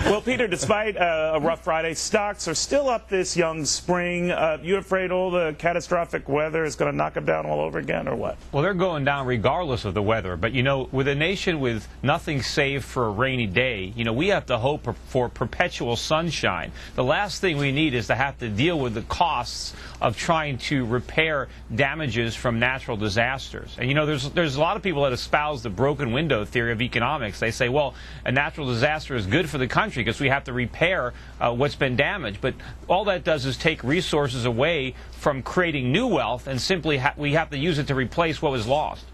Well, Peter, despite a rough Friday, stocks are still up this young spring. You afraid all the catastrophic weather is going to knock them down all over again, or what? Well, they're going down regardless of the weather. But, you know, with a nation with nothing saved for a rainy day, you know, we have to hope for perpetual sunshine. The last thing we need is to have to deal with the costs of trying to repair damages from natural disasters. And, you know, there's a lot of people that espouse the broken window theory of economics. They say, well, a natural disaster is good for the country because we have to repair what's been damaged. But all that does is take resources away from creating new wealth, and simply we have to use it to replace what was lost.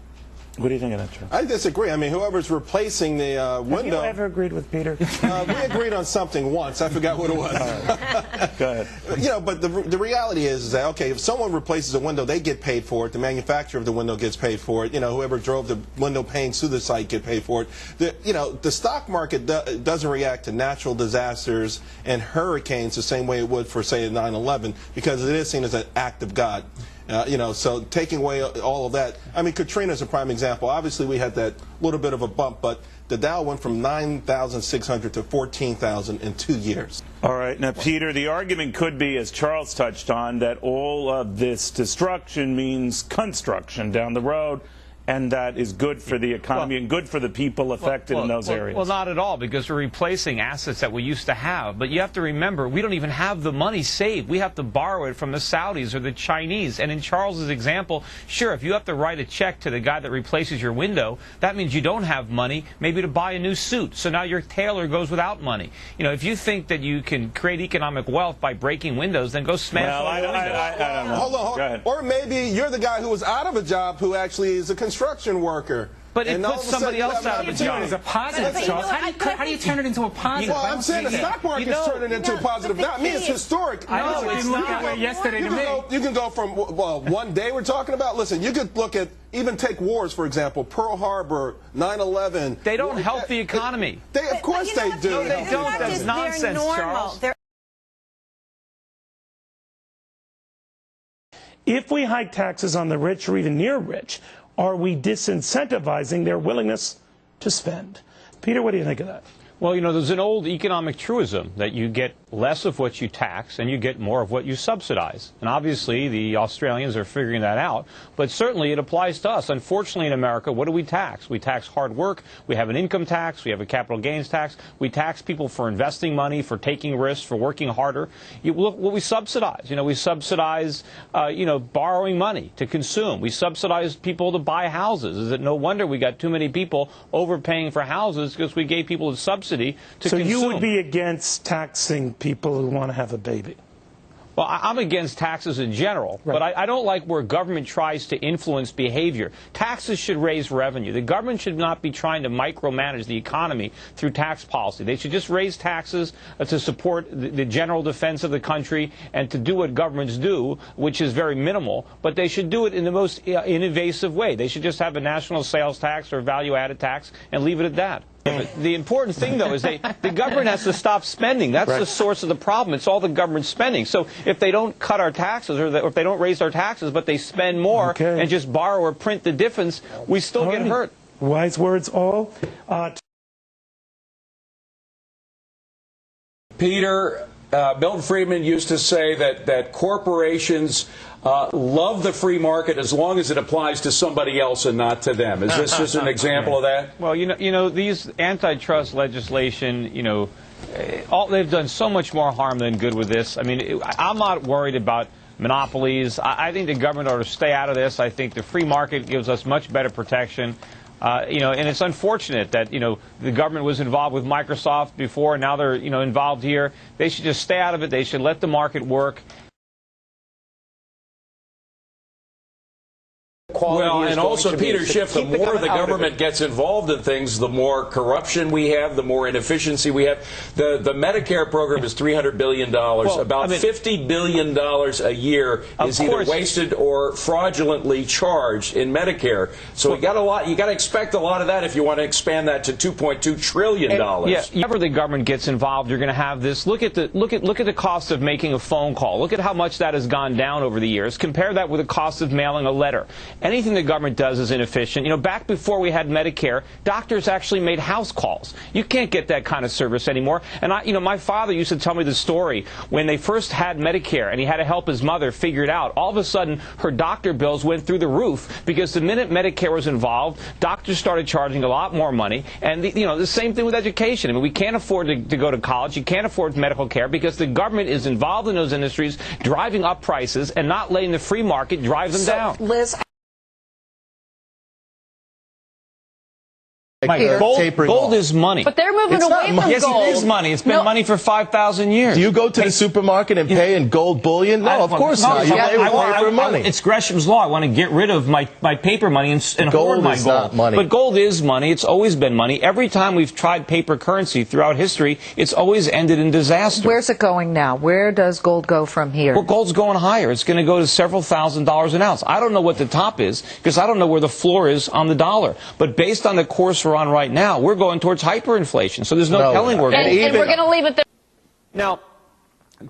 What do you think of that, Joe? I disagree. I mean, whoever's replacing the window... Have you ever agreed with Peter? We agreed on something once. I forgot what it was. Go ahead. You know, but the reality is that, okay, if someone replaces a window, they get paid for it. The manufacturer of the window gets paid for it. You know, whoever drove the window panes to the site get paid for it. You know, the stock market doesn't react to natural disasters and hurricanes the same way it would for, say, 9/11, because it is seen as an act of God. You know, so taking away all of that. I mean, Katrina is a prime example. Obviously, we had that little bit of a bump, but the Dow went from 9,600 to 14,000 in 2 years. All right. Now, Peter, the argument could be, as Charles touched on, that all of this destruction means construction down the road, and that is good for the economy and good for the people affected in those areas. Well, not at all, because we're replacing assets that we used to have. But you have to remember, we don't even have the money saved. We have to borrow it from the Saudis or the Chinese. And in Charles's example, sure, if you have to write a check to the guy that replaces your window, that means you don't have money maybe to buy a new suit. So now your tailor goes without money. You know, if you think that you can create economic wealth by breaking windows, then go smash all the windows. I don't know. Hold on. Or maybe you're the guy who was out of a job who actually is a construction worker. But it puts somebody else out of a job. It's a positive, Charles. How do you turn it into a positive? Well, I'm saying the stock market's turning it into a positive. Not me, it's historic. I know, it didn't look that way yesterday to me. You can go from, well, one day we're talking about. Listen, you could look at, even take wars, for example, Pearl Harbor, 9/11. They don't help the economy. Of course they do. No, they don't. That's nonsense, Charles. If we hike taxes on the rich or even near rich, are we disincentivizing their willingness to spend? Peter, what do you think of that? Well, you know, there's an old economic truism that you get less of what you tax and you get more of what you subsidize. And obviously, the Australians are figuring that out, but certainly it applies to us. Unfortunately, in America, what do we tax? We tax hard work. We have an income tax. We have a capital gains tax. We tax people for investing money, for taking risks, for working harder. You look what we subsidize. You know, we subsidize, borrowing money to consume. We subsidize people to buy houses. Is it no wonder we got too many people overpaying for houses because we gave people a subsidy to consume? So you would be against taxing people who want to have a baby? Well, I'm against taxes in general, but I don't like where government tries to influence behavior. Taxes should raise revenue. The government should not be trying to micromanage the economy through tax policy. They should just raise taxes to support the general defense of the country and to do what governments do, which is very minimal, but they should do it in the most invasive way. They should just have a national sales tax or value-added tax and leave it at that. The important thing, though, is the government has to stop spending. That's the source of the problem. It's all the government spending. So if they don't cut our taxes or if they don't raise our taxes, but they spend more and just borrow or print the difference, we still get hurt. Wise words all. Peter, Milton Friedman used to say that corporations love the free market as long as it applies to somebody else and not to them. Is this just an example of that? Well, you know, these antitrust legislation, they've done so much more harm than good with this. I mean, I'm not worried about monopolies. I think the government ought to stay out of this. I think the free market gives us much better protection. And it's unfortunate that, the government was involved with Microsoft before, and now they're, involved here. They should just stay out of it. They should let the market work. Well, and also, Peter Schiff, the more the government gets involved in things, the more corruption we have, the more inefficiency we have. The Medicare program is $300 billion. About $50 billion a year is either wasted or fraudulently charged in Medicare. So you got to expect a lot of that if you want to expand that to $2.2 trillion. Yeah, whenever the government gets involved, you're going to have this. Look at the cost of making a phone call. Look at how much that has gone down over the years. Compare that with the cost of mailing a letter. And Anything the government does is inefficient. You know, back before we had Medicare, doctors actually made house calls. You can't get that kind of service anymore. And you know, my father used to tell me the story when they first had Medicare and he had to help his mother figure it out. All of a sudden, her doctor bills went through the roof because the minute Medicare was involved, doctors started charging a lot more money. And you know, the same thing with education. I mean, we can't afford to go to college. You can't afford medical care because the government is involved in those industries, driving up prices and not letting the free market drive them down. Liz, Mike, gold is money. But they're moving away from gold. Yes, it is money. It's been money for 5,000 years. Do you go to the supermarket and pay in gold bullion? No, of course not. You pay with paper money. It's Gresham's law. I want to get rid of my paper money and hoard my gold. Not money. But gold is money. It's always been money. Every time we've tried paper currency throughout history, it's always ended in disaster. where's it going now? Where does gold go from here? Well, gold's going higher. It's going to go to several $1,000s an ounce. I don't know what the top is because I don't know where the floor is on the dollar. But based on the course we're on right now, we're going towards hyperinflation. So there's no telling where we're going. And we're going to leave it there. Now,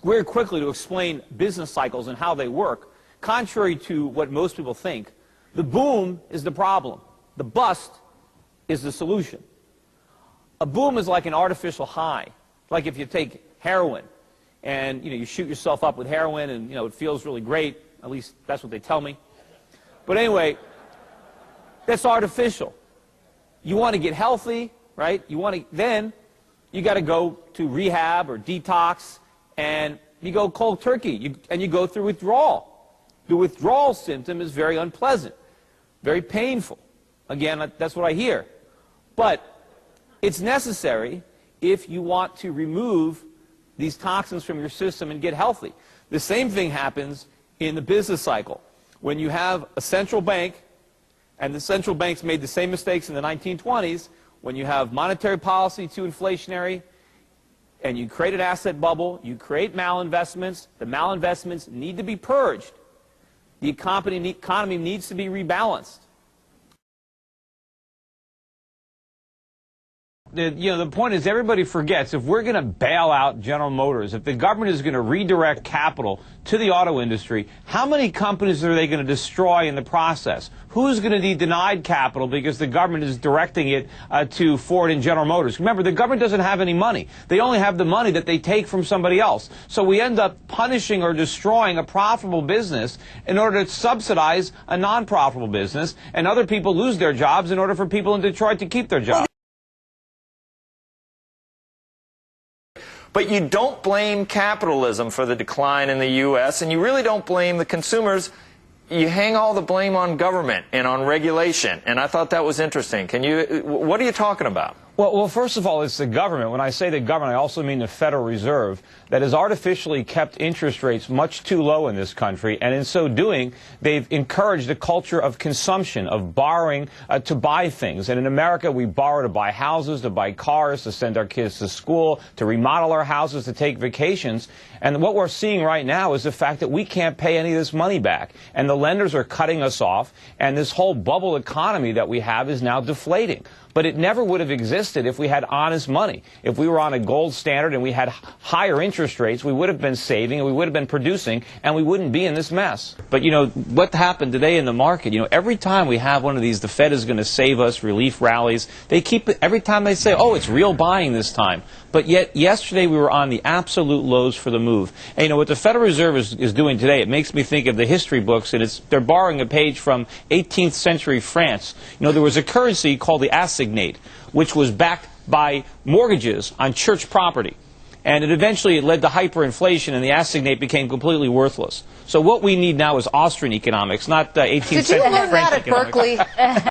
very quickly to explain business cycles and how they work, contrary to what most people think, the boom is the problem. The bust is the solution. A boom is like an artificial high. Like if you take heroin and you shoot yourself up with heroin and it feels really great. At least that's what they tell me. But anyway, that's artificial. You want to get healthy, right? Then you got to go to rehab or detox, and you go cold turkey, and you go through withdrawal. The withdrawal symptom is very unpleasant, very painful. Again, that's what I hear. But it's necessary if you want to remove these toxins from your system and get healthy. The same thing happens in the business cycle. When you have a central bank, and the central banks made the same mistakes in the 1920s, when you have monetary policy too inflationary, and you create an asset bubble, you create malinvestments, the malinvestments need to be purged. The economy needs to be rebalanced. The point is everybody forgets if we're going to bail out General Motors, if the government is going to redirect capital to the auto industry, how many companies are they going to destroy in the process? Who's going to be denied capital because the government is directing it to Ford and General Motors? Remember, the government doesn't have any money. They only have the money that they take from somebody else. So we end up punishing or destroying a profitable business in order to subsidize a non-profitable business, and other people lose their jobs in order for people in Detroit to keep their jobs. But you don't blame capitalism for the decline in the U.S., and you really don't blame the consumers. You hang all the blame on government and on regulation, and I thought that was interesting. What are you talking about? Well, first of all, it's the government. When I say the government, I also mean the Federal Reserve that has artificially kept interest rates much too low in this country, and in so doing, they've encouraged a culture of consumption, of borrowing to buy things. And in America, we borrow to buy houses, to buy cars, to send our kids to school, to remodel our houses, to take vacations. And what we're seeing right now is the fact that we can't pay any of this money back, and the lenders are cutting us off, and this whole bubble economy that we have is now deflating. But it never would have existed if we had honest money. If we were on a gold standard and we had higher interest rates, we would have been saving and we would have been producing and we wouldn't be in this mess. But, what happened today in the market, every time we have one of these, the Fed is going to save us, relief rallies, every time they say, oh, it's real buying this time. But yet, yesterday we were on the absolute lows for the move. And what the Federal Reserve is doing today, it makes me think of the history books, and they're borrowing a page from 18th century France. There was a currency called the assignate, which was backed by mortgages on church property. And it eventually led to hyperinflation, and the assignate became completely worthless. So what we need now is Austrian economics, not 18th century French economics. Did you learn that at Berkeley?